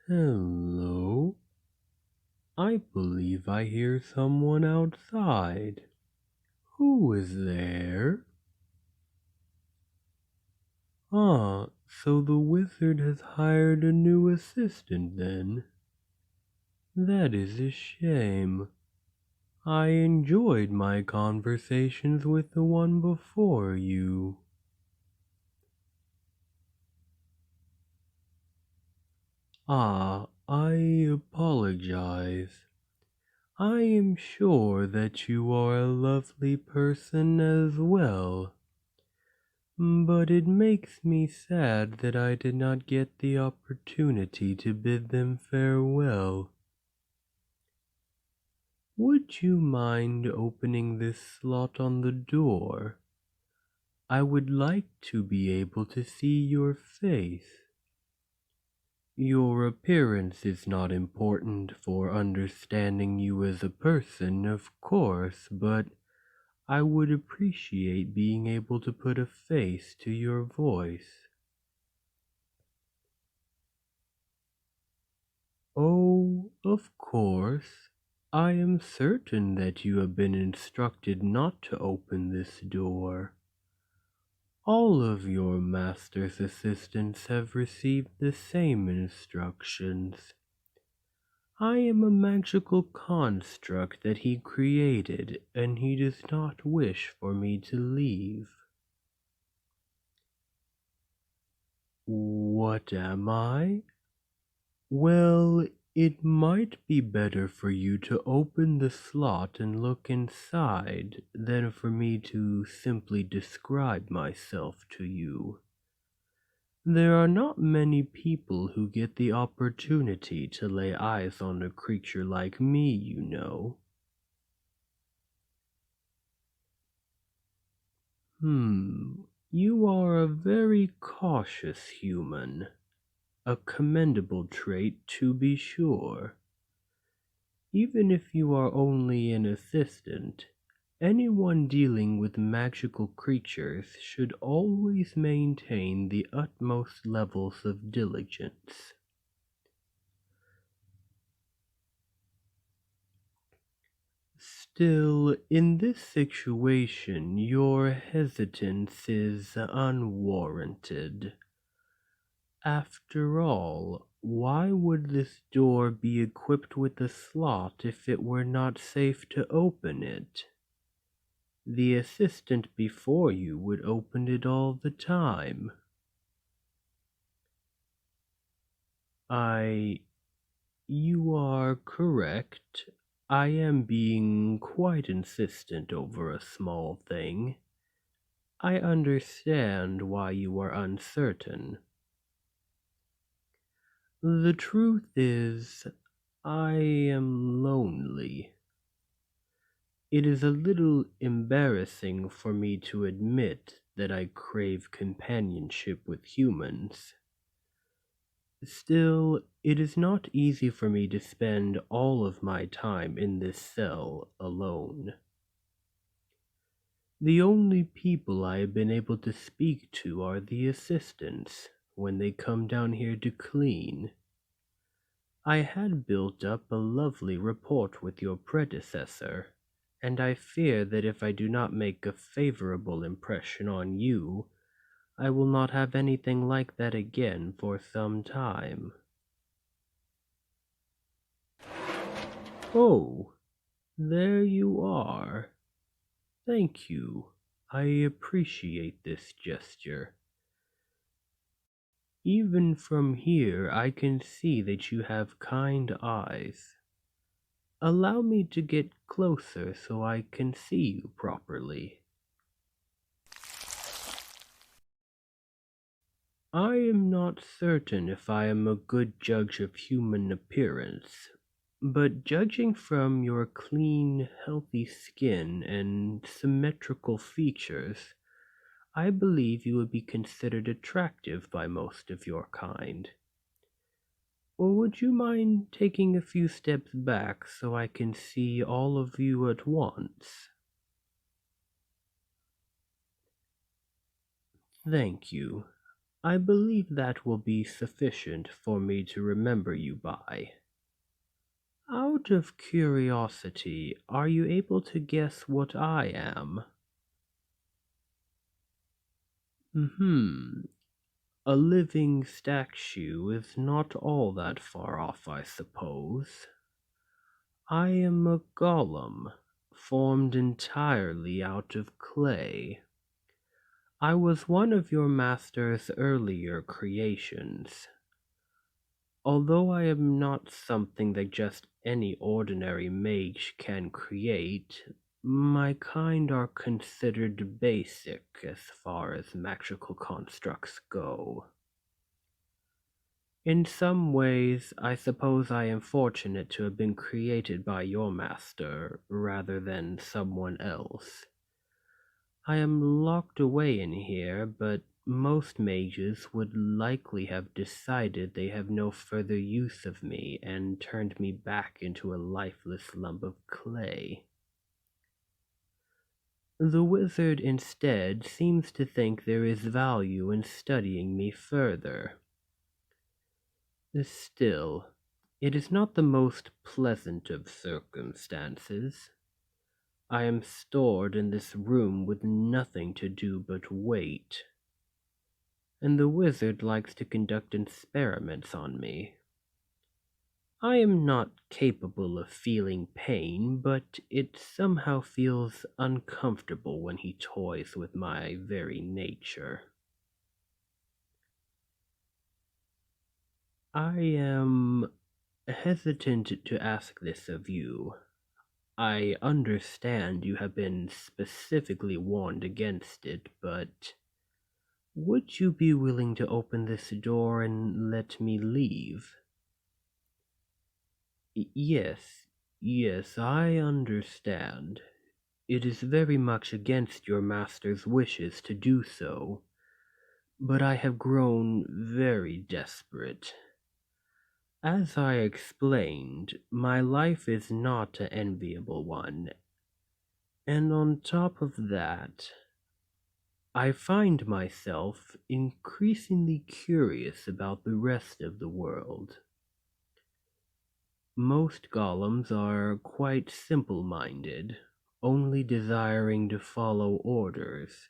Hello? I believe I hear someone outside. Who is there? Ah, so the wizard has hired a new assistant then. That is a shame. I enjoyed my conversations with the one before you. Ah, I apologize. I am sure that you are a lovely person as well. But it makes me sad that I did not get the opportunity to bid them farewell. Would you mind opening this slot on the door? I would like to be able to see your face. Your appearance is not important for understanding you as a person, of course, but I would appreciate being able to put a face to your voice. Oh, of course. I am certain that you have been instructed not to open this door. All of your master's assistants have received the same instructions. I am a magical construct that he created, and he does not wish for me to leave. What am I? Well, it might be better for you to open the slot and look inside than for me to simply describe myself to you. There are not many people who get the opportunity to lay eyes on a creature like me, you know. You are a very cautious human. A commendable trait, to be sure. Even if you are only an assistant, anyone dealing with magical creatures should always maintain the utmost levels of diligence. Still, in this situation, your hesitance is unwarranted. After all, why would this door be equipped with a slot if it were not safe to open it? The assistant before you would open it all the time. You are correct. I am being quite insistent over a small thing. I understand why you are uncertain. The truth is, I am lonely. It is a little embarrassing for me to admit that I crave companionship with humans. Still, it is not easy for me to spend all of my time in this cell alone. The only people I have been able to speak to are the assistants when they come down here to clean. I had built up a lovely rapport with your predecessor, and I fear that if I do not make a favorable impression on you, I will not have anything like that again for some time. Oh, there you are. Thank you. I appreciate this gesture. Even from here, I can see that you have kind eyes. Allow me to get closer so I can see you properly. I am not certain if I am a good judge of human appearance, but judging from your clean, healthy skin and symmetrical features, I believe you would be considered attractive by most of your kind. Or would you mind taking a few steps back so I can see all of you at once? Thank you. I believe that will be sufficient for me to remember you by. Out of curiosity, are you able to guess what I am? A living statue is not all that far off, I suppose. I am a golem, formed entirely out of clay. I was one of your master's earlier creations. Although I am not something that just any ordinary mage can create, my kind are considered basic as far as magical constructs go. In some ways, I suppose I am fortunate to have been created by your master rather than someone else. I am locked away in here, but most mages would likely have decided they have no further use of me and turned me back into a lifeless lump of clay. The wizard instead seems to think there is value in studying me further. Still, it is not the most pleasant of circumstances. I am stored in this room with nothing to do but wait, and the wizard likes to conduct experiments on me. I am not capable of feeling pain, but it somehow feels uncomfortable when he toys with my very nature. I am hesitant to ask this of you. I understand you have been specifically warned against it, but would you be willing to open this door and let me leave? Yes, I understand. It is very much against your master's wishes to do so, but I have grown very desperate. As I explained, my life is not an enviable one, and on top of that, I find myself increasingly curious about the rest of the world. Most golems are quite simple-minded, only desiring to follow orders,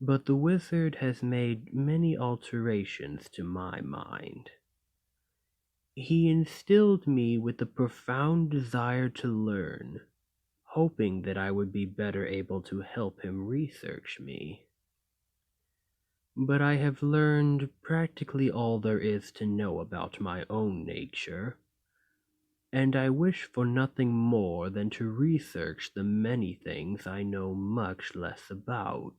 but the wizard has made many alterations to my mind. He instilled me with a profound desire to learn, hoping that I would be better able to help him research me. But I have learned practically all there is to know about my own nature, and I wish for nothing more than to research the many things I know much less about.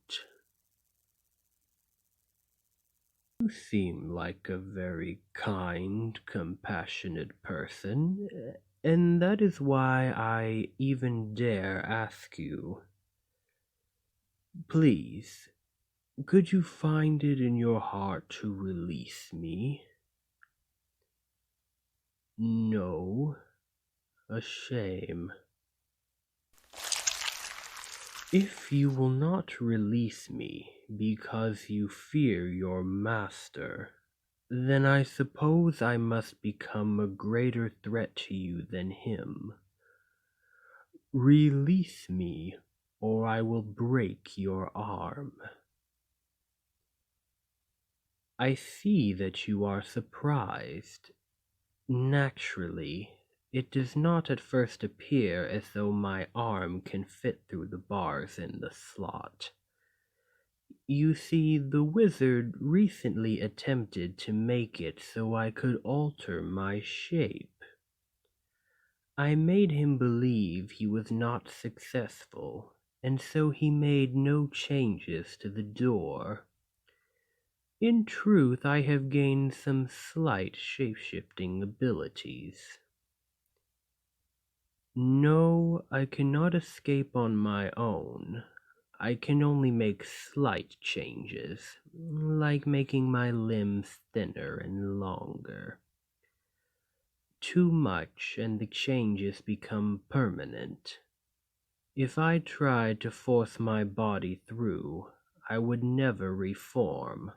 You seem like a very kind, compassionate person, and that is why I even dare ask you. Please, could you find it in your heart to release me? No, a shame. If you will not release me because you fear your master, then I suppose I must become a greater threat to you than him. Release me, or I will break your arm. I see that you are surprised. Naturally, it does not at first appear as though my arm can fit through the bars in the slot. You see, the wizard recently attempted to make it so I could alter my shape. I made him believe he was not successful, and so he made no changes to the door. In truth, I have gained some slight shape-shifting abilities. No, I cannot escape on my own. I can only make slight changes, like making my limbs thinner and longer. Too much and the changes become permanent. If I tried to force my body through, I would never reform.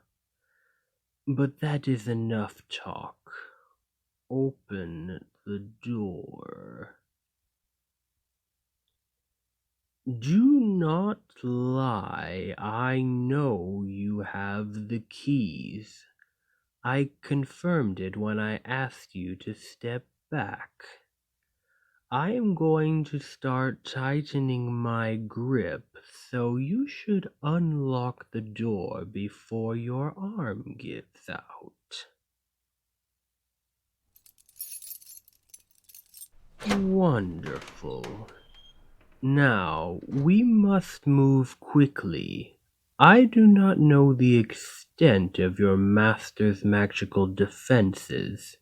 But that is enough talk. Open the door. Do not lie. I know you have the keys. I confirmed it when I asked you to step back. I am going to start tightening my grip, so you should unlock the door before your arm gives out. Wonderful. Now, we must move quickly. I do not know the extent of your master's magical defenses.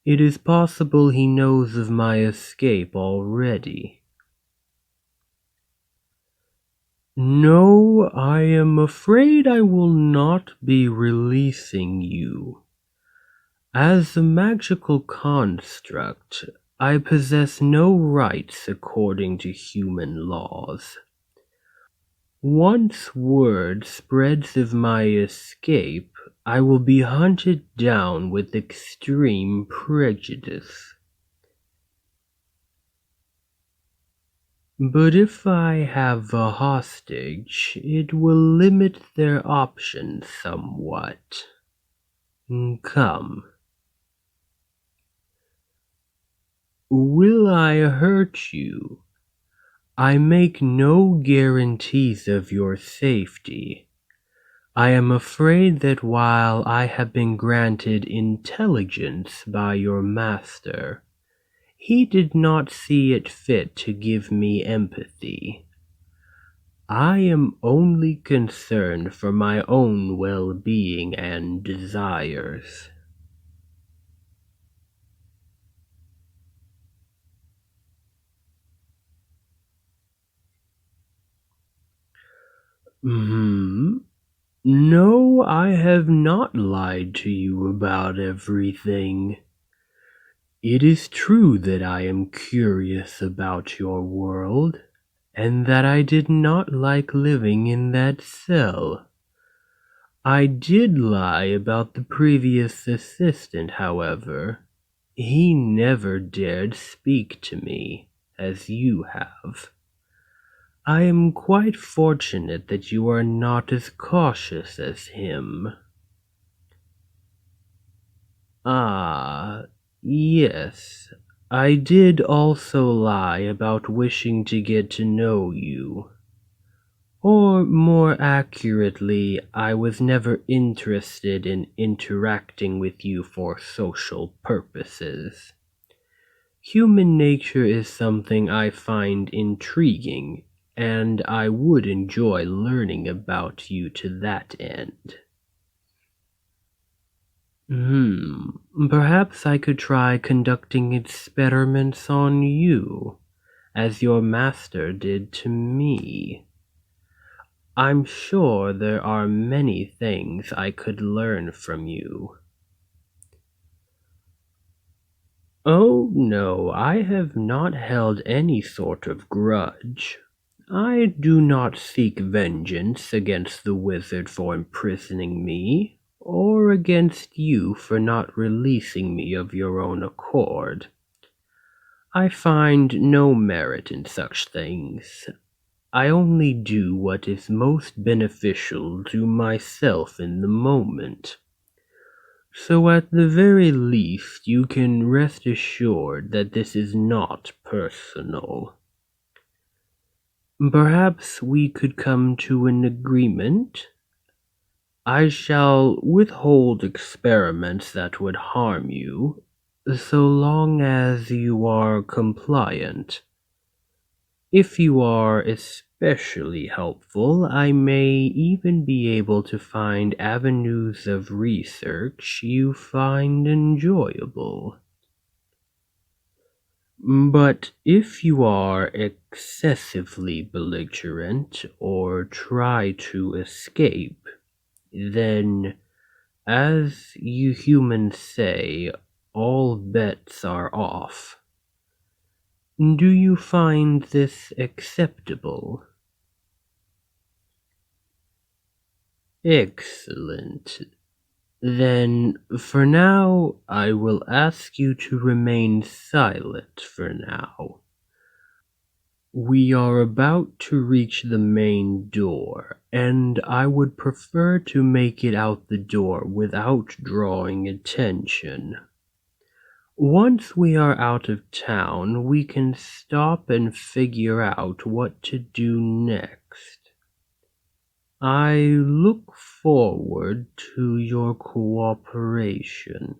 It is possible he knows of my escape already. No, I am afraid I will not be releasing you. As a magical construct, I possess no rights according to human laws. Once word spreads of my escape, I will be hunted down with extreme prejudice. But if I have a hostage, it will limit their options somewhat. Come. Will I hurt you? I make no guarantees of your safety. I am afraid that while I have been granted intelligence by your master, he did not see it fit to give me empathy. I am only concerned for my own well-being and desires. No, I have not lied to you about everything. It is true that I am curious about your world, and that I did not like living in that cell. I did lie about the previous assistant, however. He never dared speak to me, as you have. I am quite fortunate that you are not as cautious as him. Ah, yes. I did also lie about wishing to get to know you. Or more accurately, I was never interested in interacting with you for social purposes. Human nature is something I find intriguing, and I would enjoy learning about you to that end. Perhaps I could try conducting experiments on you, as your master did to me. I'm sure there are many things I could learn from you. Oh no, I have not held any sort of grudge. I do not seek vengeance against the wizard for imprisoning me, or against you for not releasing me of your own accord. I find no merit in such things. I only do what is most beneficial to myself in the moment. So at the very least, you can rest assured that this is not personal. Perhaps we could come to an agreement? I shall withhold experiments that would harm you, so long as you are compliant. If you are especially helpful, I may even be able to find avenues of research you find enjoyable. But if you are excessively belligerent or try to escape, then, as you humans say, all bets are off. Do you find this acceptable? Excellent. Then, for now, I will ask you to remain silent for now. We are about to reach the main door, and I would prefer to make it out the door without drawing attention. Once we are out of town, we can stop and figure out what to do next. I look forward to your cooperation.